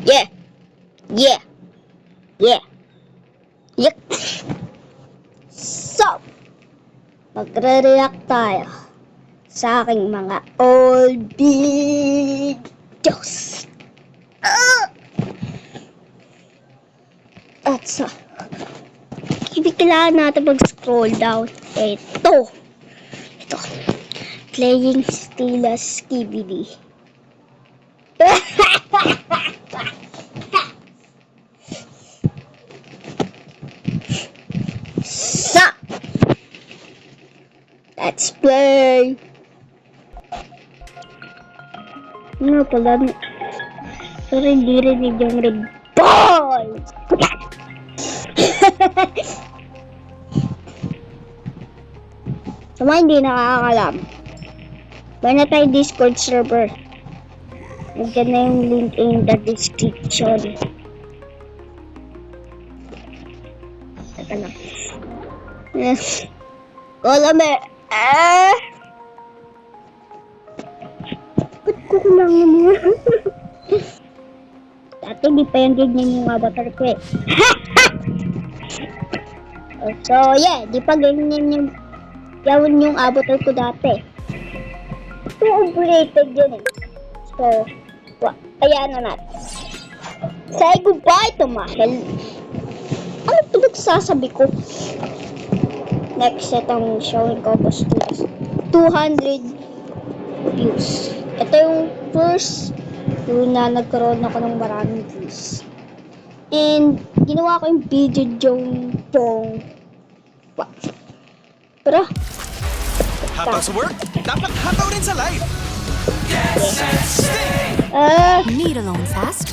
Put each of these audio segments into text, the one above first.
Yeah. Yeah. Yeah. Yuck. So, magre-react tayo sa aking mga old videos. At so, hindi kailangan natin mag-scroll down. Ito. Playing Stila Skibidi. So, let's play. Ano pala? Pero hindi rinig yung red ball. Sa mga hindi nakakalam, ba na tayo Discord server? Nandiyan na yung link in the description. Ito lang. Yes. Kolame. Ba't ko kulangan mo? Dati di pa yung ganyan yung avatar ko eh. So yeah, di pa ganyan yung yawon yung avatar ko dati. So overrated yun eh. So, ayan na natin. Say goodbye to Mahel. Ano pinagsasabi ko? Next set ang showing ko po 200 views. Ito yung first yun na nagkaroon ako ng maraming views. And ginawa ko yung video yung pong pero habang sa work, dapat hataw rin sa live. Need a loan fast?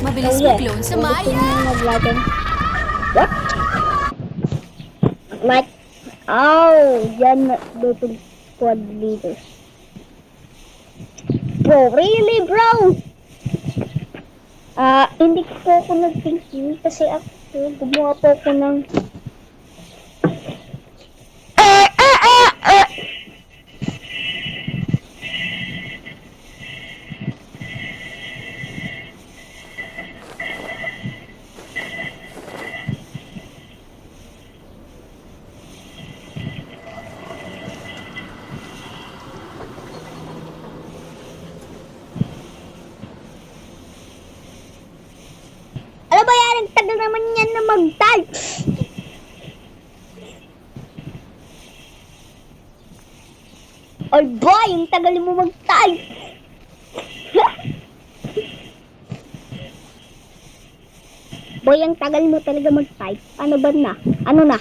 Mabilis mag-loan sa Maya. What? Like, oh, yan little squad leader. Bro, really bro? Hindi ko ako nag-thinking kasi ako gumawa po ako ng ano ba yan? Ang tagal naman yan na mag-type. Oy boy, ang tagal mo mag-type. Boy, ang tagal mo talaga mag-type. Ano ba na? Ano na?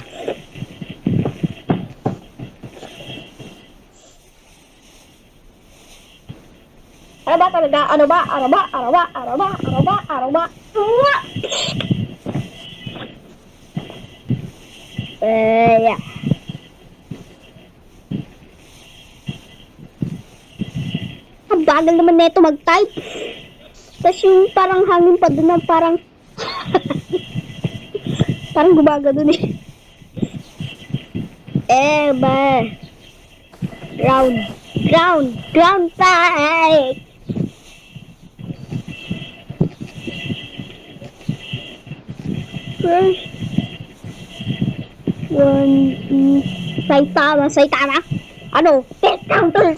Ano ba talaga? Ano ba? Ano ba? Ano ba? Ano ba? Ano ba? Ano ba? Yeah. Ang bagal naman na ito mag-type. Tapos yung parang hangin pa doon na parang parang gumaga doon eh. Ba? Ground type. First one, Saitama. Ano? Death counter.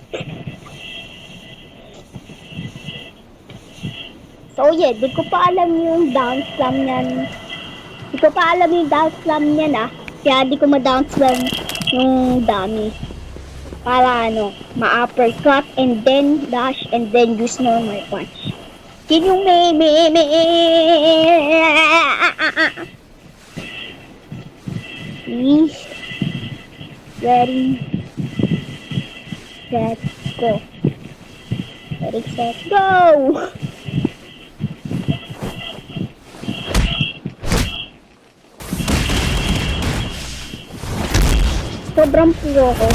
So yeah, di ko pa alam yung down slam niyan. Kaya di ko ma-down slam yung dami. Para ma-uppercut and then dash and then use normal punch. Yun yung Ready, set, go. Ready, set, go! Sobrang puro ko.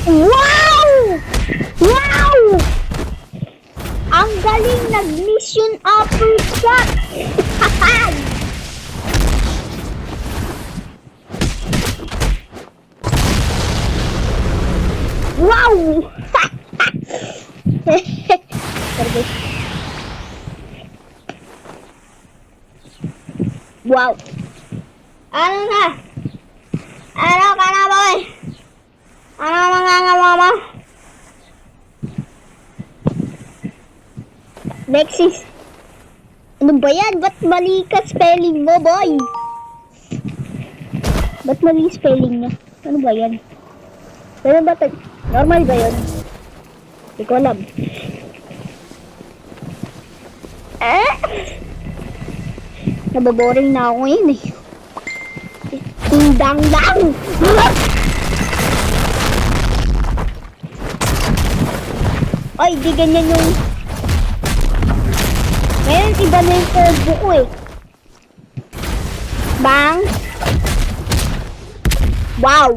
Wow! Wow! Ang galing nag-mission uppercut! Wow! Sige. Wow. Ano na? Ano ka na, boy? Ano mga mama? Lexis. Ano ba yan? Ba't mali ka spelling mo, boy? Ba't mali spelling niya? Ano ba yan? Pero ba ito? Normal ba yun? Hindi ko alam. Naboboring na ako ngayon eh. Dang-dang! Ay, di ganyan yung... Ngayon, iba na yung combo ko eh. Bang! Wow!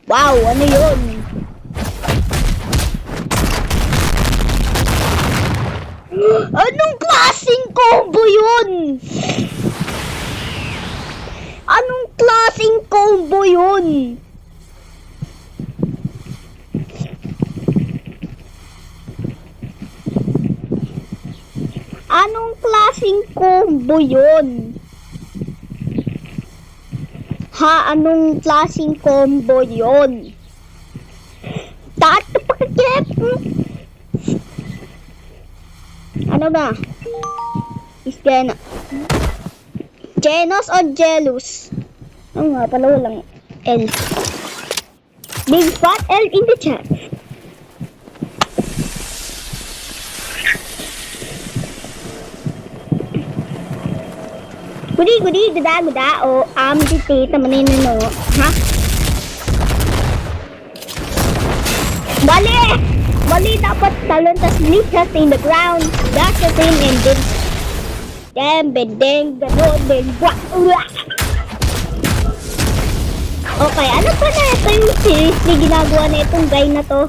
Wow, ano yun? Anong klaseng combo yun? Anong klaseng combo yun? Anong klaseng combo yun? Ha? Anong klaseng combo yun? Tato pakikip! Ano ba? Is Genos o Jealous? Ano nga pala walang L. Big fat L in the chat. Gudi, guda, o tita manino, ha? Bali, dapat talon tas leave us in the ground. That's the thing, and then bedeng, gano'n, then, okay, ano pa na ito yung seriously ginagawa na itong guy na to?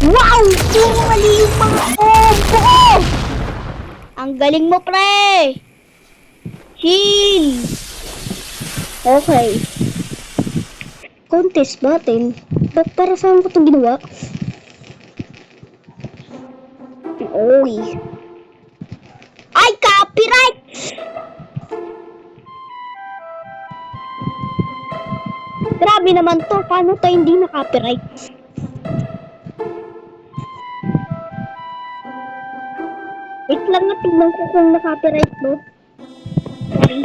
Wow! Puro mali yung mga combo! Ang galing mo, pre! Chill! Okay. Contest battle? Ba't para saan ko itong ginawa? Oy. Ay, copyright! Grabe naman to. Paano to hindi na copyright? Wait lang na, tignan ko kung na-copyright to. Sorry.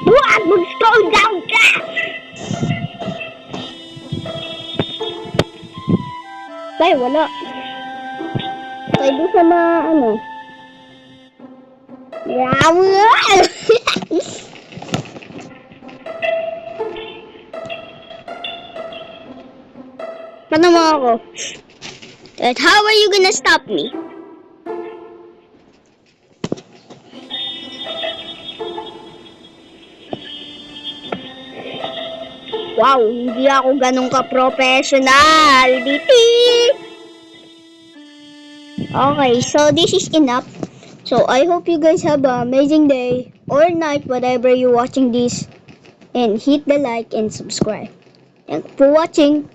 What? Mag-scroll down ka! Ay, wala. Ay, doon sa mga, ano. Paano mo ako? But how are you gonna stop me? Wow, hindi ako ganun ka-professional, DT! Okay, so this is enough. So I hope you guys have an amazing day or night, whatever you're watching this. And hit the like and subscribe. Thanks for watching.